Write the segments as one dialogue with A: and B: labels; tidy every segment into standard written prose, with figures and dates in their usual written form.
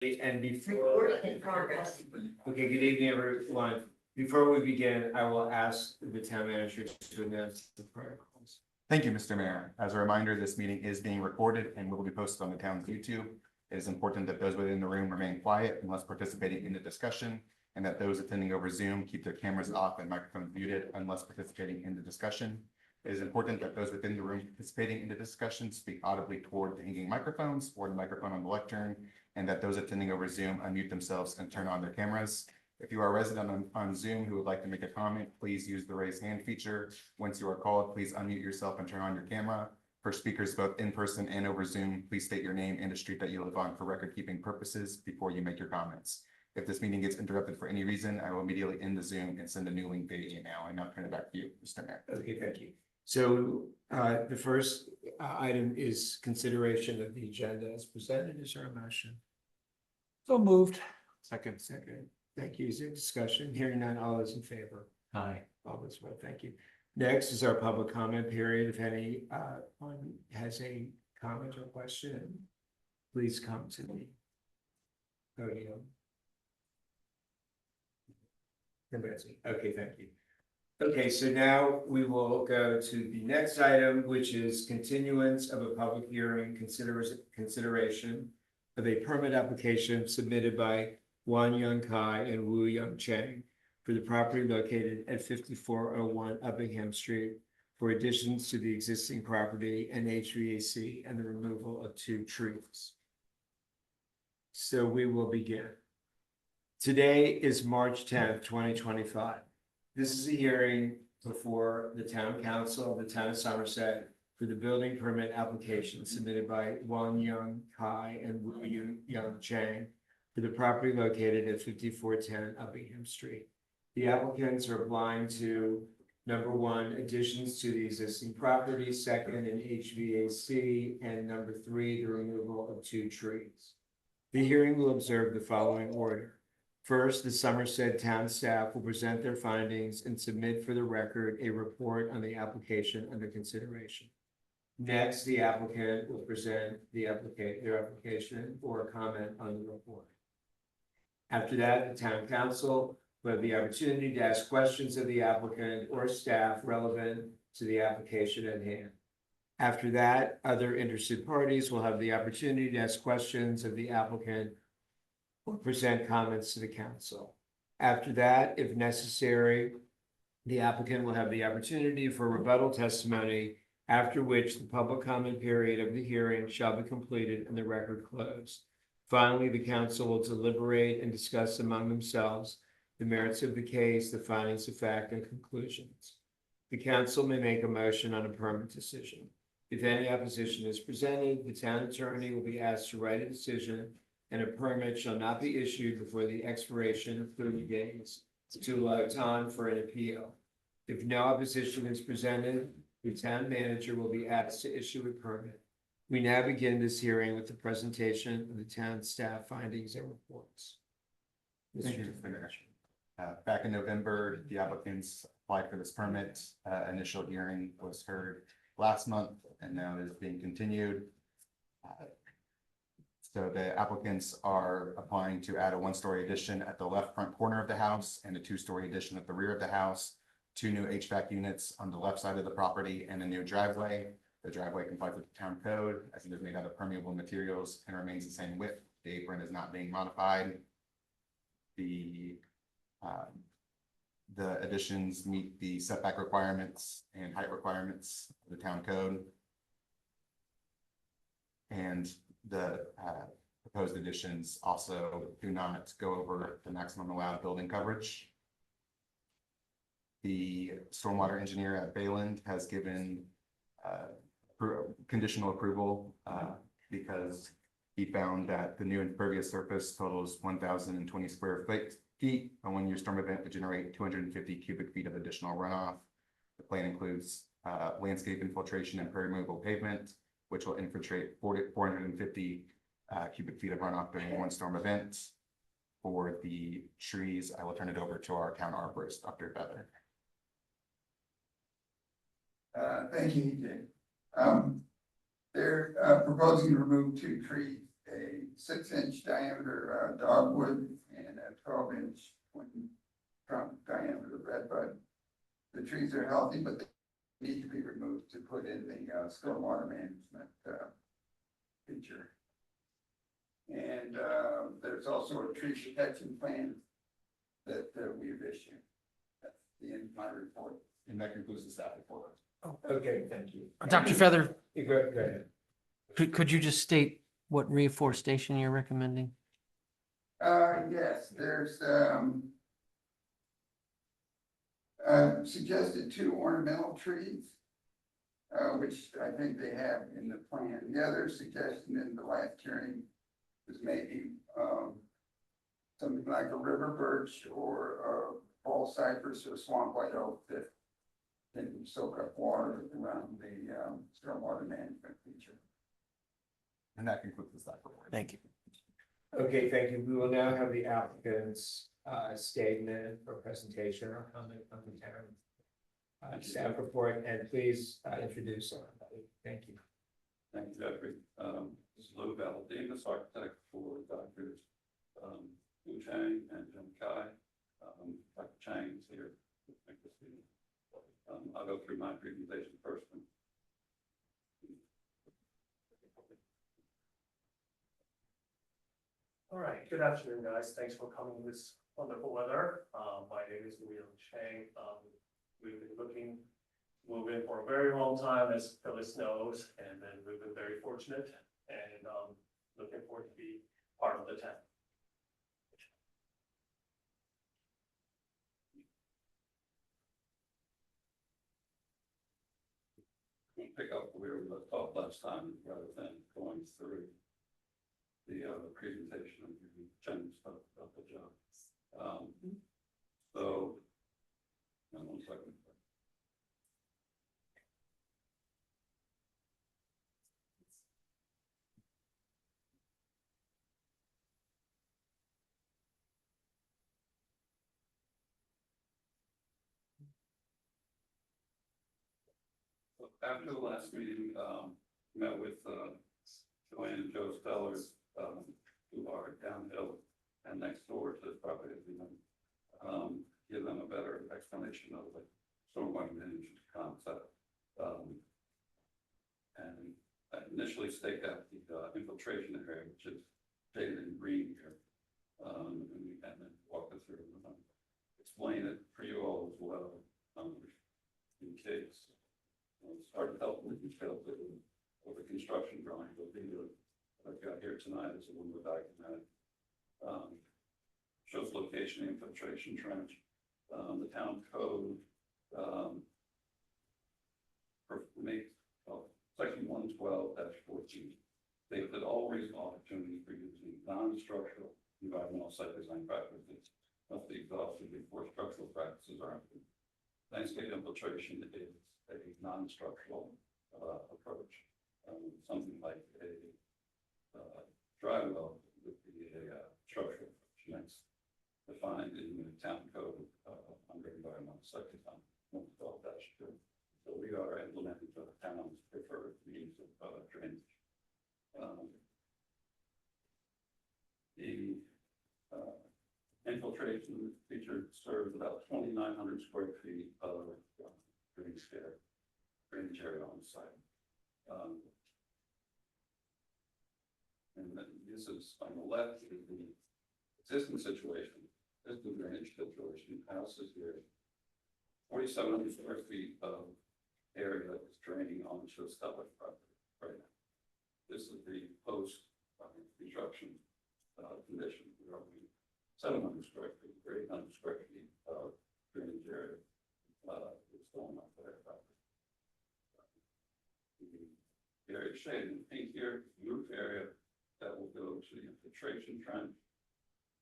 A: And before, okay, good evening, everyone. Before we begin, I will ask the town manager to announce the protocols.
B: Thank you, Mr. Mayor. As a reminder, this meeting is being recorded and will be posted on the town's YouTube. It is important that those within the room remain quiet unless participating in the discussion, and that those attending over Zoom keep their cameras off and microphones muted unless participating in the discussion. It is important that those within the room participating in the discussion speak audibly toward the hanging microphones or the microphone on the lectern, and that those attending over Zoom unmute themselves and turn on their cameras. If you are a resident on Zoom who would like to make a comment, please use the raise hand feature. Once you are called, please unmute yourself and turn on your camera. For speakers both in person and over Zoom, please state your name and the street that you live on for record keeping purposes before you make your comments. If this meeting gets interrupted for any reason, I will immediately end the Zoom and send a new link via email. And now turn it back to you, Mr. Mayor.
A: Okay, thank you. So the first item is consideration of the agenda as presented. Is there a motion?
C: So moved.
A: Second. Thank you. Is there discussion? Hearing none, all those in favor?
C: Aye.
A: All those vote, thank you. Next is our public comment period. If anyone has a comment or question, please come to the podium. Okay, thank you. Okay, so now we will go to the next item, which is continuance of a public hearing consideration of a permit application submitted by Wan Young Kai and Wu Young Chang for the property located at 5401 Uppingham Street for additions to the existing property and HVAC and the removal of 2 trees. So we will begin. Today is March 10th, 2025. This is a hearing before the Town Council of the Town of Somerset for the building permit application submitted by Wan Young Kai and Wu Young Chang for the property located at 5410 Uppingham Street. The applicants are applying to, number 1, additions to the existing property, 2nd, an HVAC, and number 3, the removal of 2 trees. The hearing will observe the following order. First, the Somerset Town staff will present their findings and submit for the record a report on the application under consideration. Next, the applicant will present their application or comment on the report. After that, the Town Council will have the opportunity to ask questions of the applicant or staff relevant to the application at hand. After that, other interested parties will have the opportunity to ask questions of the applicant or present comments to the council. After that, if necessary, the applicant will have the opportunity for rebuttal testimony, after which the public comment period of the hearing shall be completed and the record closed. Finally, the council will deliberate and discuss among themselves the merits of the case, the findings of fact, and conclusions. The council may make a motion on a permit decision. If any opposition is presented, the town attorney will be asked to write a decision, and a permit shall not be issued before the expiration of 30 days to allow time for an appeal. If no opposition is presented, the town manager will be asked to issue a permit. We now begin this hearing with the presentation of the town staff findings and reports.
B: Thank you, Mr. Mayor. Back in November, the applicants applied for this permit. Initial hearing was heard last month and now is being continued. So the applicants are applying to add a 1-story addition at the left front corner of the house and a 2-story addition at the rear of the house, 2 new HVAC units on the left side of the property, and a new driveway. The driveway complies with the town code as it is made out of permeable materials and remains the same width. The apron is not being modified. The additions meet the setback requirements and height requirements of the town code. And the proposed additions also do not go over the maximum allowed building coverage. The stormwater engineer at Bayland has given conditional approval because he found that the new impervious surface totals 1,020 square feet. A 1-year storm event would generate 250 cubic feet of additional runoff. The plan includes landscape infiltration and permeable pavement, which will infiltrate 450 cubic feet of runoff during 1 storm event. For the trees, I will turn it over to our town arborist, Dr. Feather.
D: Thank you, EJ. They're proposing to remove 2 trees a 6-inch diameter dogwood and a 12-inch twin trunk diameter redbud. The trees are healthy, but they need to be removed to put in the stormwater management feature. And there's also a tree protection plan that we've issued. That's the end of my report.
B: And that concludes the staff report.
A: Okay, thank you.
E: Dr. Feather,
A: Go ahead.
E: could you just state what reforestation you're recommending?
D: Yes, there's suggested 2 ornamental trees, which I think they have in the plan. The other suggestion in the last hearing was maybe something like a river birch or a fall cypress or swamp white oak that can soak up water around the stormwater management feature.
B: And that concludes the staff report.
E: Thank you.
A: Okay, thank you. We will now have the applicant's statement or presentation or comment on the town staff report, and please introduce everybody. Thank you.
F: Thank you, Jeffrey. This is Lou Valadinas, architect for Drs. Wu Chang and Jim Kai. Dr. Chang is here. I'll go through my presentation first.
G: All right, good afternoon, guys. Thanks for coming this wonderful weather. My name is William Chang. We've been looking to move in for a very long time, as Phyllis knows, and then we've been very fortunate and looking forward to be part of the town.
F: We'll pick up where we left off last time rather than going through the presentation of the general stuff about the job. So, one second. So after the last meeting, met with Joanne and Joe Stellers, who are downhill and next door to the property, give them a better explanation of the stormwater management concept. And I initially staked out the infiltration area, which is shaded in green here. And then walk it through and explain it for you all as well, in case. Start to help with detail of the construction drawing. The video I've got here tonight is a little bit documented. Shows location infiltration trench. The town code section 112-14 states that all reasonable opportunities for using non-structural environmental site design practices must be exhausted before structural practices are implemented. Landscape infiltration is a non-structural approach. Something like a dry well would be a structural approach. And that's defined in the town code under environmental site design. So we are implementing the town's preferred means of drainage. The infiltration feature serves about 2,900 square feet of drainage area on the site. And then this is on the left is the existing situation. This is the drainage situation. House is here. 4,700 square feet of area that is draining onto a Stellar property right now. This is the post construction condition. We're only 700 square feet, 800 square feet of drainage area is going up there. The area shaded in pink here, roof area that will go to the infiltration trench.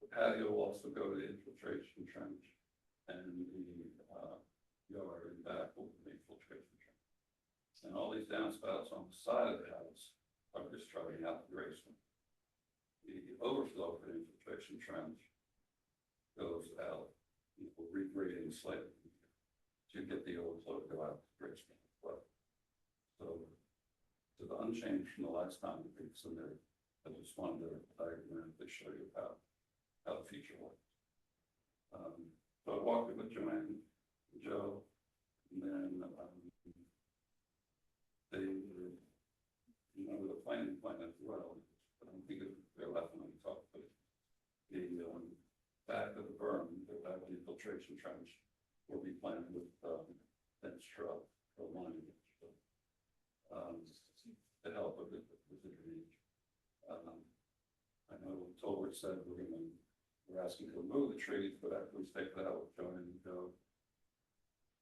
F: The patio will also go to the infiltration trench, and the yard in back will be the infiltration trench. And all these downspouts on the side of the house are discharging out the basement. The overflow for the infiltration trench goes out, regrading slightly to get the overflow to go out the basement as well. So, unchanged from the last time we submitted. I just wanted to diagram to show you how the future works. So I walked it with Joanne, Joe, and then, they, with a planning plan as well. I don't think they're left when we talk, but the, back of the berm, the back of the infiltration trench will be planted with, dense shrub, or line. To help with the drainage. I know Tolbert said we're asking to remove the trees, but after we stake that out with Joanne and Joe,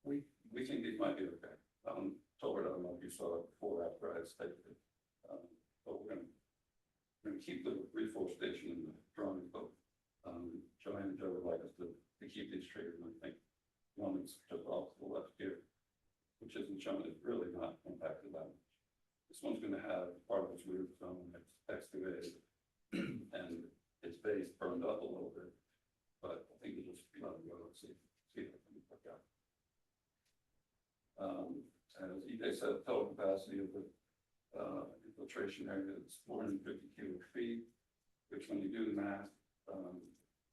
F: we think these might be okay. Tolbert, I don't know if you saw it before, after I had staked it. But we're gonna keep the reforestation in the drawing, but, Joanne and Joe would like us to keep these trees, and I think one is just off to the left here, which isn't shown, is really not impacted that much. This one's gonna have part of its root zone that's excavated and its base burned up a little bit, but I think it'll just let it go and see if it can work out. As EJ said, total capacity of the infiltration area is 450 cubic feet, which when you do the math,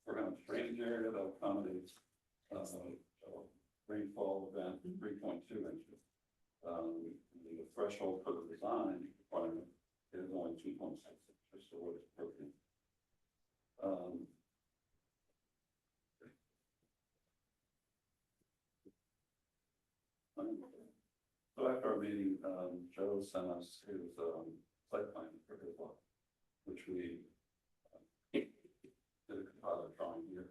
F: for how much drainage area that accommodates rainfall event 3.2 inches. The threshold for the design requirement is only 2.6 inches, so what is broken. So after our meeting, Joe sent us his site plan for his lot, which we did a composite drawing here,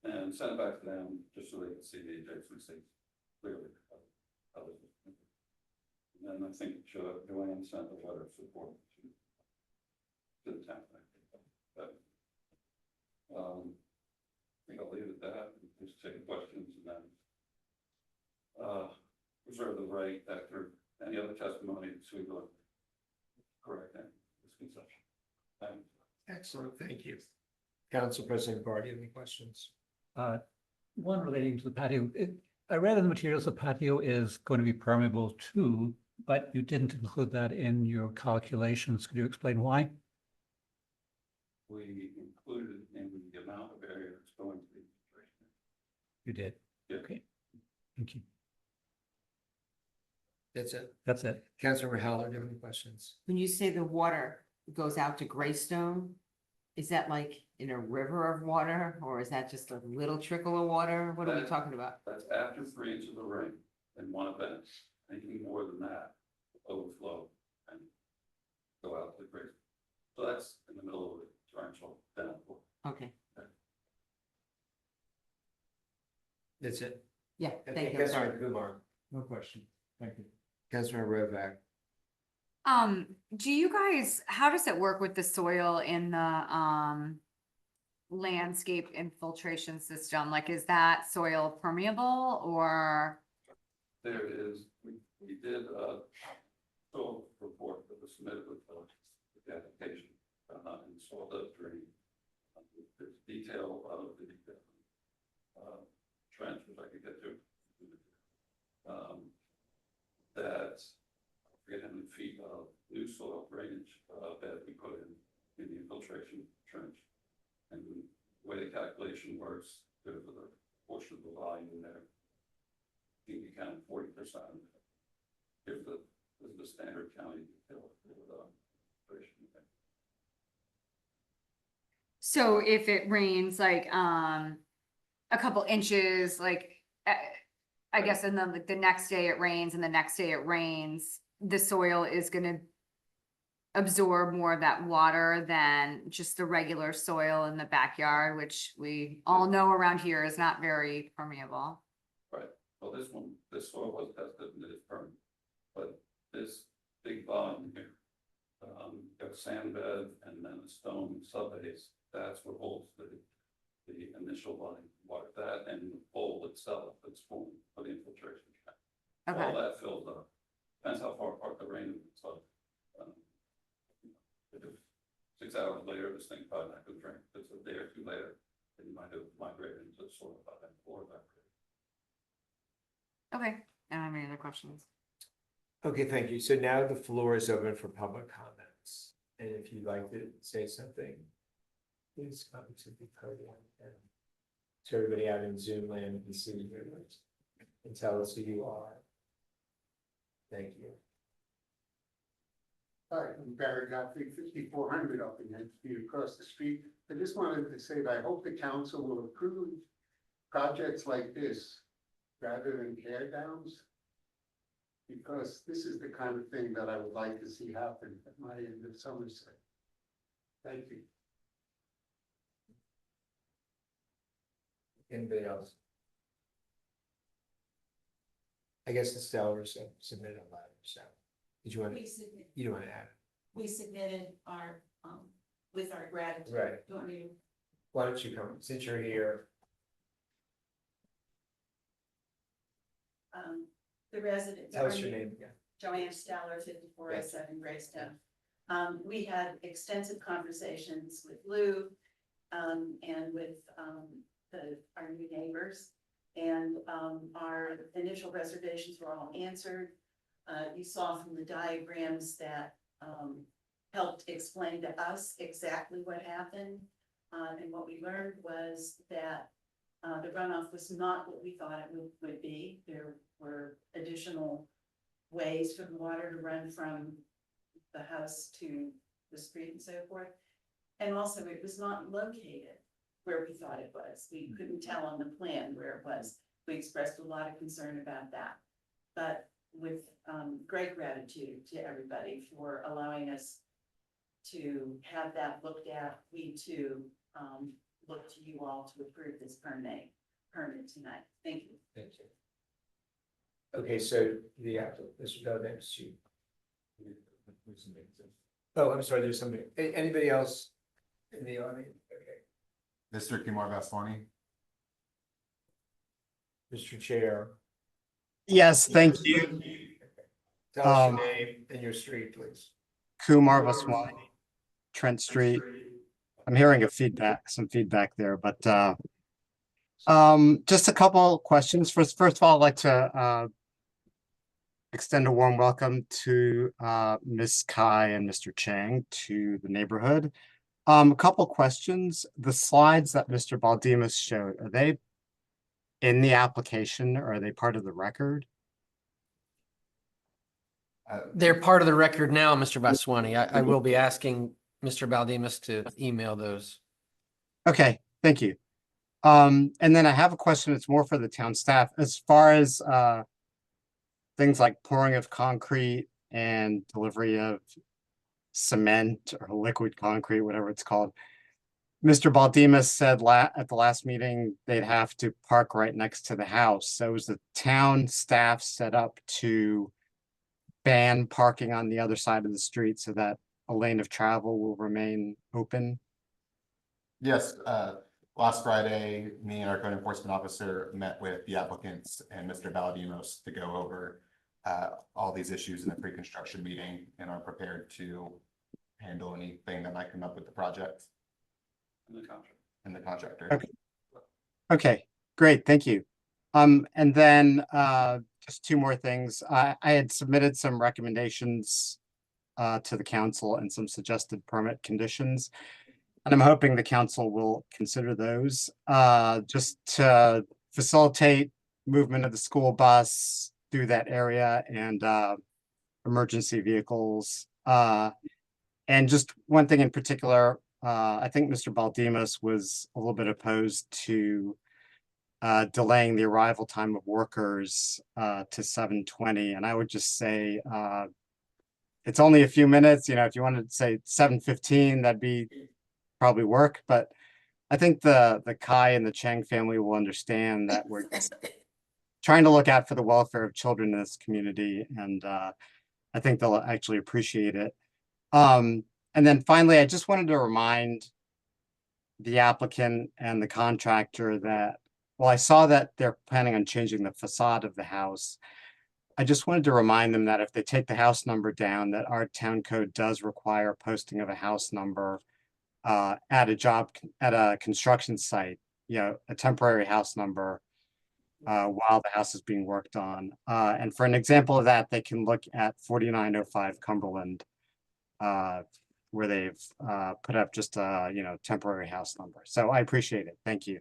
F: and sent it back to them just so they could see the adjacency clearly. And then I think Joanne sent a letter of support to the town. But, I think I'll leave it at that, just take questions and then reserve the right after any other testimony to correct that misconception. Thanks.
A: Excellent, thank you. Council President Bar, do you have any questions?
C: One relating to the patio. I read in the materials the patio is going to be permeable too, but you didn't include that in your calculations. Could you explain why?
F: We included in the amount of area that's going to be.
C: You did.
F: Yeah.
C: Okay. Thank you.
A: That's it.
C: That's it.
A: Councilor Heller, do you have any questions?
H: When you say the water goes out to Greystone, is that like in a river of water, or is that just a little trickle of water? What are we
F: That-
H: talking about?
F: That's after 3 inches of rain in one event. Anything more than that, overflow and go out to the creek. So that's in the middle of the torrential downpour.
H: Okay,
A: That's it.
H: yeah,
A: Okay,
H: thank you.
A: Councilor Kumar,
C: No question. Thank you.
A: Councilor Rovak.
I: Do you guys, how does it work with the soil in the, landscape infiltration system? Like, is that soil permeable or?
F: There is, we did a soil report that was submitted with the application, and soil does drain. There's detail of the trench, which I could get to. That, I forget how many feet of new soil drainage bed we put in the infiltration trench. And the way the calculation works, there's a portion of the volume in there. You can count 40%. Here's the standard county detail for the infiltration.
I: So if it rains like, a couple inches, like, I guess, and then like the next day it rains and the next day it rains, the soil is gonna absorb more of that water than just the regular soil in the backyard, which we all know around here is not very permeable.
F: Right, well, this soil was tested and it is permanent, but this big volume here, got a sand bed and then a stone subbase, that's what holds the initial volume of water, that and the bowl itself that's formed for the infiltration.
I: Okay,
F: All that fills up, depends how far apart the rain is, so. If it's 6 hours later, this thing probably not gonna drink, if it's a day or two later, then you might have migrated into the soil by then, or evaporated.
I: okay, I don't have any other questions.
A: Okay, thank you. So now the floor is open for public comments. And if you'd like to say something, please come to the podium and to everybody out in Zoom land and see you and tell us who you are. Thank you.
J: Hi, I'm Barry Godfrey, 5400 Uppington Street across the street. I just wanted to say that I hope the council will approve projects like this rather than tear downs. Because this is the kind of thing that I would like to see happen at my end of Somerset. Thank you.
A: Anybody else? I guess Estelle submitted a letter, so. Did you want, you don't want to add?
K: We submitted our, with our gratitude.
A: Right.
K: You want me to?
A: Why don't you come, since you're here?
K: The residents.
A: Tell us your name again.
K: Joanne Steller, 5407 Greystone. We had extensive conversations with Lou, and with, our new neighbors. And, our initial reservations were all answered. You saw from the diagrams that, helped explain to us exactly what happened. And what we learned was that, the runoff was not what we thought it would be. There were additional ways for the water to run from the house to the street and so forth. And also it was not located where we thought it was. We couldn't tell on the plan where it was. We expressed a lot of concern about that. But with great gratitude to everybody for allowing us to have that looked at, we too look to you all to approve this permit tonight. Thank you.
A: Thank you. Okay, so the applicant, Mr. Belvin, you. Oh, I'm sorry, there's somebody, anybody else in the audience? Okay,
B: Mr. Kumar Vaswani.
A: Mr. Chair.
L: Yes, thank you.
A: Tell us your name and your street, please.
L: Kumar Vaswani, Trent Street. I'm hearing some feedback there, but just a couple questions. First of all, I'd like to extend a warm welcome to Ms. Kai and Mr. Chang to the neighborhood. A couple questions. The slides that Mr. Baldemus showed, are they in the application or are they part of the record?
E: They're part of the record now, Mr. Vaswani. I will be asking Mr. Baldemus to email those.
L: Okay, thank you. And then I have a question that's more for the town staff. As far as things like pouring of concrete and delivery of cement or liquid concrete, whatever it's called. Mr. Baldemus said at the last meeting, they'd have to park right next to the house. So is the town staff set up to ban parking on the other side of the street so that a lane of travel will remain open?
B: Yes, last Friday, me and our code enforcement officer met with the applicants and Mr. Baldemus to go over all these issues in the pre-construction meeting and are prepared to handle anything that might come up with the project. And the contractor.
L: Okay. Okay, great, thank you. And then just two more things. I had submitted some recommendations to the council and some suggested permit conditions. And I'm hoping the council will consider those just to facilitate movement of the school bus through that area and emergency vehicles. And just one thing in particular, I think Mr. Baldemus was a little bit opposed to delaying the arrival time of workers to 7:20. And I would just say it's only a few minutes, you know, if you wanted to say 7:15, that'd be probably work. But I think the Kai and the Chang family will understand that we're trying to look out for the welfare of children in this community. And I think they'll actually appreciate it. And then finally, I just wanted to remind the applicant and the contractor that, well, I saw that they're planning on changing the facade of the house. I just wanted to remind them that if they take the house number down, that our town code does require posting of a house number at a construction site, you know, a temporary house number while the house is being worked on. And for an example of that, they can look at 4905 Cumberland. where they've put up just a, temporary house number. So I appreciate it. Thank you.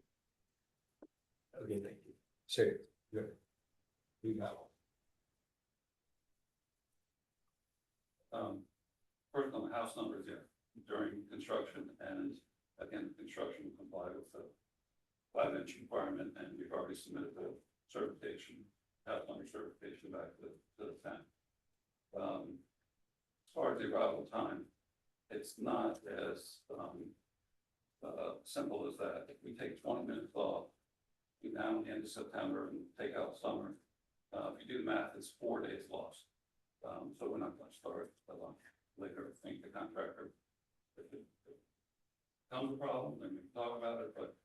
A: Okay, thank you. So, good. You got
F: First on the house numbers, yeah, during construction and again, construction will comply with the 5-inch requirement, and we've already submitted the certification, house number certification back to the town. As far as the arrival time, it's not as simple as that. If we take 20 minutes off, we now end of September and take out summer. If you do the math, it's 4 days lost. So we're not going to start later. I think the contractor, if it becomes a problem, then we can talk about it, but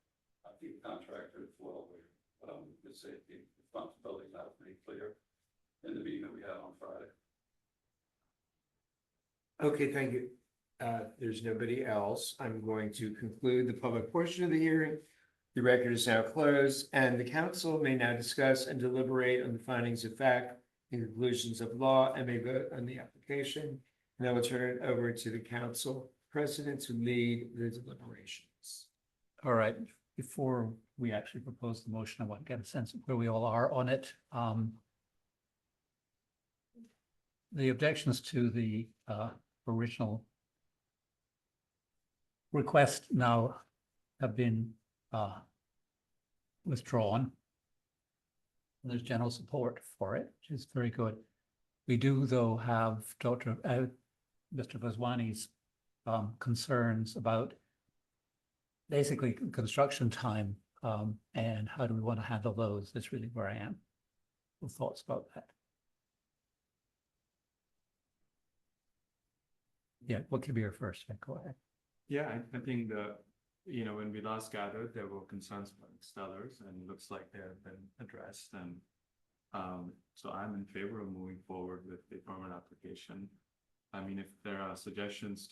F: I think the contractor is well aware. The safety responsibilities have to be clear in the meeting that we had on Friday.
A: Okay, thank you. There's nobody else. I'm going to conclude the public portion of the hearing. The record is now closed, and the council may now discuss and deliberate on the findings of fact and conclusions of law, and may vote on the application. And I will turn it over to the council president to lead the deliberations.
C: All right, before we actually propose the motion, I want to get a sense of where we all are on it. The objections to the original request now have been withdrawn. And there's general support for it, which is very good. We do, though, have Mr. Vaswani's concerns about basically construction time and how do we want to handle those. That's really where I am. What thoughts about that? Yeah, what could be your first? Go ahead.
M: Yeah, I think when we last gathered, there were concerns about sellers, and it looks like they have been addressed. And so I'm in favor of moving forward with the permit application. I mean, if there are suggestions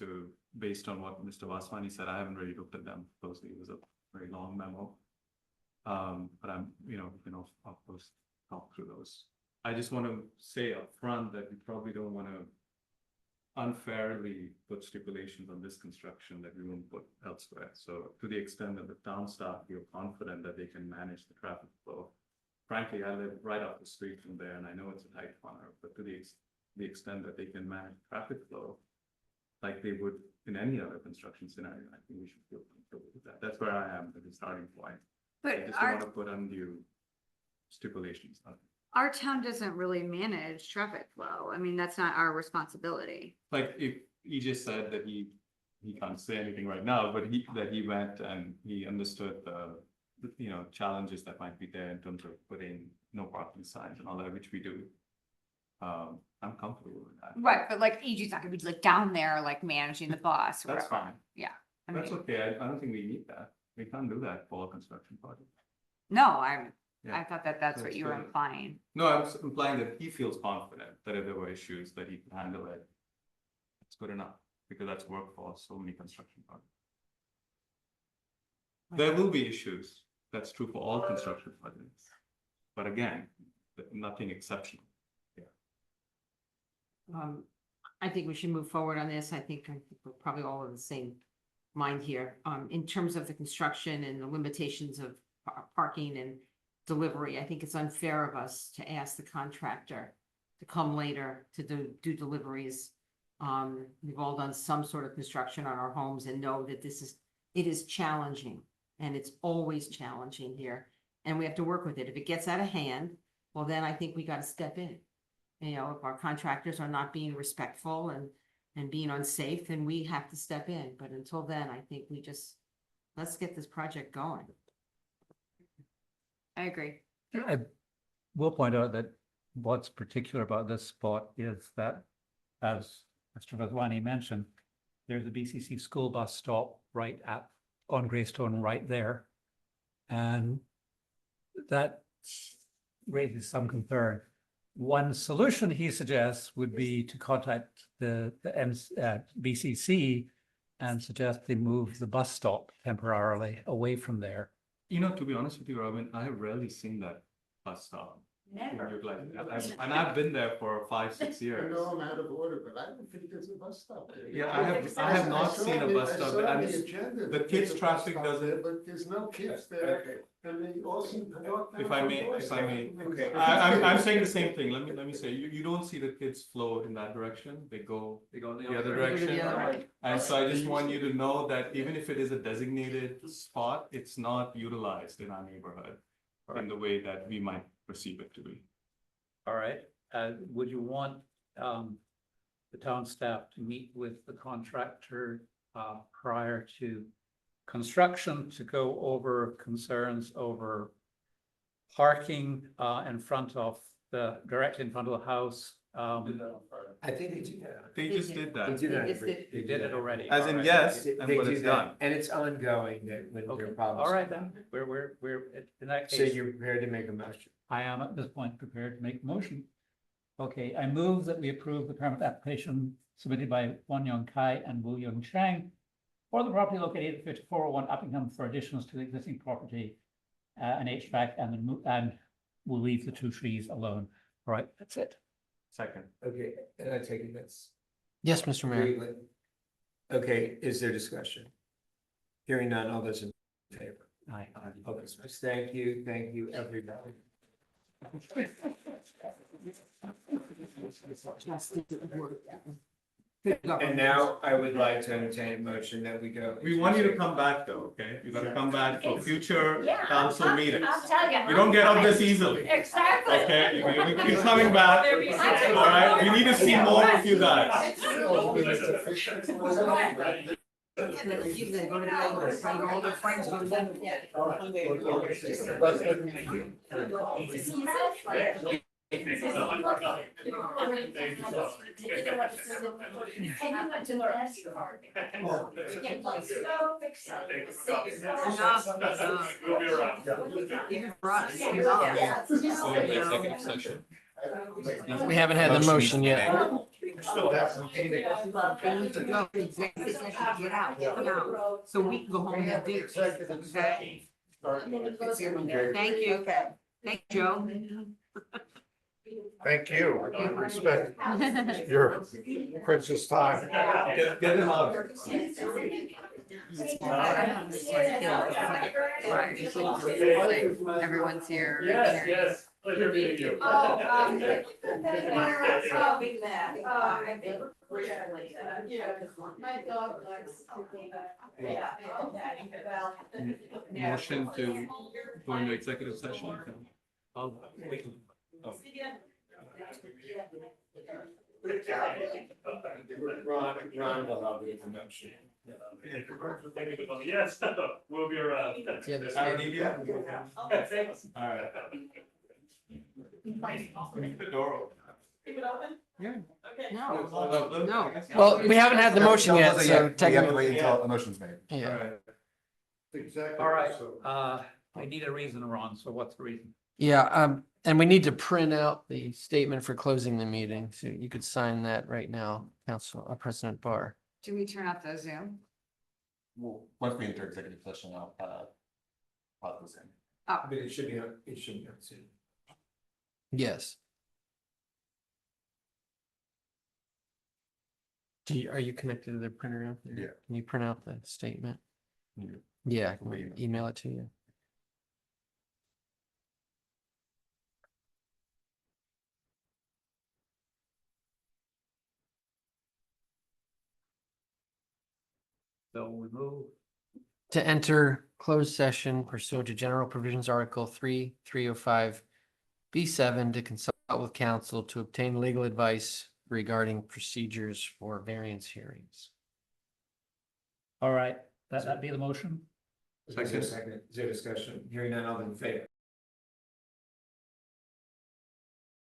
M: based on what Mr. Vaswani said, I haven't really looked at them closely. It was a very long memo. But I'm, we can of course talk through those. I just want to say up front that we probably don't want to unfairly put stipulations on this construction that we won't put elsewhere. So to the extent that the town staff feel confident that they can manage the traffic flow. Frankly, I live right off the street from there, and I know it's a tight corner, but to the extent that they can manage traffic flow like they would in any other construction scenario, I think we should feel comfortable with that. That's where I am at the starting point. I
I: But
M: just don't want to put undue stipulations on it.
I: our town doesn't really manage traffic flow. I mean, that's not our responsibility.
M: Like if he just said that he can't say anything right now, but that he went and he understood the challenges that might be there in terms of putting no parking signs and all that, which we do. I'm comfortable with that.
I: Right, but like EG's not gonna be like down there, like managing the bus. or
M: That's
I: whatever.
M: fine.
I: Yeah. I
M: That's
I: mean,
M: okay. I don't think we need that. We can't do that for a construction project.
I: no, I
M: Yeah.
I: thought that's what
M: That's
I: you were
M: good.
I: implying.
M: No, I was implying that he feels confident that if there were issues that he can handle it. It's good enough because that's work for so many construction projects. There will be issues. That's true for all construction projects. But again, nothing exceptional.
H: I think we should move forward on this. I think we're probably all in the same mind here. In terms of the construction and the limitations of parking and delivery, I think it's unfair of us to ask the contractor to come later to do deliveries. We've all done some sort of construction on our homes and know that it is challenging, and it's always challenging here. And we have to work with it. If it gets out of hand, well, then I think we got to step in. If our contractors are not being respectful and being unsafe, then we have to step in. But until then, I think let's get this project going.
I: I agree.
C: I will point out that what's particular about this spot is that, as Mr. Vaswani mentioned, there's a BCC school bus stop on Greystone right there. And that raises some concern. One solution he suggests would be to contact the BCC and suggest they move the bus stop temporarily away from there.
M: To be honest with you, Robin, I have rarely seen that bus stop.
K: Never.
M: You're like, and I've been there for 5-6
J: I
M: years.
J: know I'm out of order, but I don't think there's a bus stop there.
M: Yeah, I have not seen a bus stop, and the kids' traffic doesn't.
J: But there's no kids there, and they all seem to walk down.
M: If I may,
A: Okay.
M: I'm saying the same thing. Let me say, you don't see the kids flow in that direction. They go the other direction. And so I just want you to know that even if it is a designated spot, it's not utilized in our neighborhood in the way that we might perceive it to be.
C: All right, would you want, the town staff to meet with the contractor, prior to construction to go over concerns over parking, in front of directly in front of the house?
A: I think they do that.
M: They just did that.
A: They do that.
C: They did it already.
M: As in,
C: All right.
M: yes,
A: They
M: but
A: do
M: it's
A: that,
M: done.
A: and it's ongoing that when there
C: Okay,
A: are problems.
C: all right then, we're, in that
A: So
C: case,
A: you're prepared to make a motion?
C: I am at this point prepared to make a motion. Okay, I move that we approve the permit application submitted by Wan Yong Kai and Wu Yong Chang for the property located at 5401 Uppingham for additions to the existing property, an HVAC, and we'll leave the 2 trees alone. All right, that's it.
M: Second.
A: Okay, and I take it that's.
E: Yes, Mr. Mayor.
A: agreed with. Okay, is there discussion? Hearing none, all those in favor?
C: Aye.
A: Okay, so thank you, everybody. And now I would like to entertain a motion that we go.
M: We want you to come back though, okay? You gotta come back for future council meetings.
K: telling
M: You don't get up this easily,
K: Exactly.
M: okay? You keep coming back, all right? We need to see more of you guys. Executive session.
E: We haven't had the motion yet.
H: Get out, come out, so we can go home and have dinner. Okay? Thank you. Thank you, Joe.
J: Thank you. I respect your precious time.
M: Get him out.
I: Everyone's here.
G: Yes, pleasure meeting you.
K: I'll be back. My dog likes.
M: Motion to go into executive session.
A: Ron will have the information.
G: Yes, we'll be around.
E: Yeah, this-
M: I need you.
G: Okay, thanks.
M: All right. Keep the door open.
G: Keep it open?
M: Yeah.
G: Okay.
H: No.
E: Well, we haven't had the motion yet,
B: We
E: so
B: have to wait
E: technically,
B: until a motion's made.
E: yeah.
C: All right, I need a reason, Ron, so what's the reason?
E: Yeah, and we need to print out the statement for closing the meeting, so you could sign that right now, President Barr.
I: Do we turn off the Zoom?
B: Well, once we enter executive session, I'll pause this in.
A: But it should be on soon.
E: Yes. Are you connected to the printer out there?
B: Yeah.
E: Can you print out the statement?
B: Yeah.
E: Yeah, I can email it to you.
C: So we move.
E: To enter closed session pursuant to general provisions, Article 305 B7 to consult with counsel to obtain legal advice regarding procedures for variance hearings.
C: All right, that be the motion?
A: Is there a second? Is there discussion? Hearing none, all in favor?